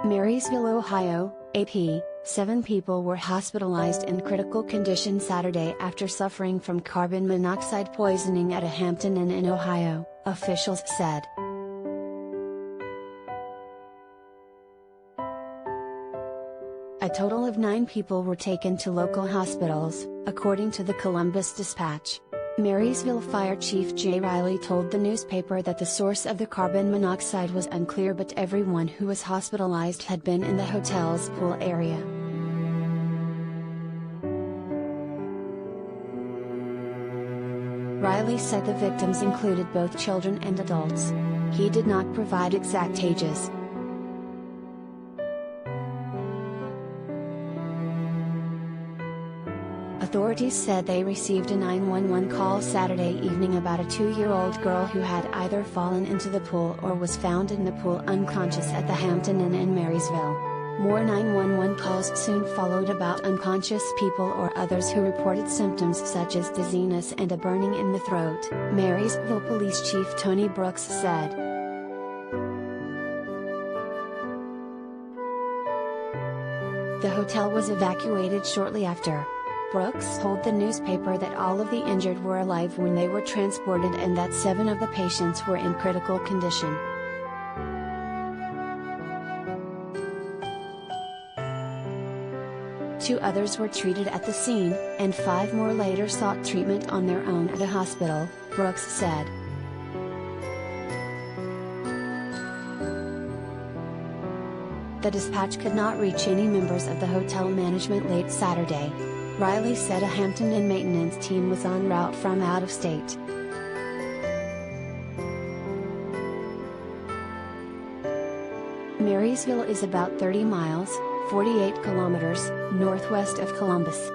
Marysville, Ohio, AP, 7 people were hospitalized in critical condition Saturday after suffering from carbon monoxide poisoning at a Hampton Inn in Ohio, officials said. A total of 9 people were taken to local hospitals, according to the Columbus Dispatch. Marysville Fire Chief Jay Riley told the newspaper that the source of the carbon monoxide was unclear, but everyone who was hospitalized had been in the hotel's pool area. Riley said the victims included both children and adults. He did not provide exact ages. Authorities said they received a 911 call Saturday evening about a 2-year-old girl who had either fallen into the pool or was found in the pool unconscious at the Hampton Inn in Marysville. More 911 calls soon followed about unconscious people or others who reported symptoms such as dizziness and a burning in the throat, Marysville Police Chief Tony Brooks said. The hotel was evacuated shortly after. Brooks told the newspaper that all of the injured were alive when they were transported and that 7 of the patients were in critical condition. Two others were treated at the scene, and 5 more later sought treatment on their own at a hospital, Brooks said. The dispatch could not reach any members of the hotel management late Saturday. Riley said a Hampton Inn maintenance team was en route from out of state. Marysville is about 30 miles, 48 kilometers, northwest of Columbus.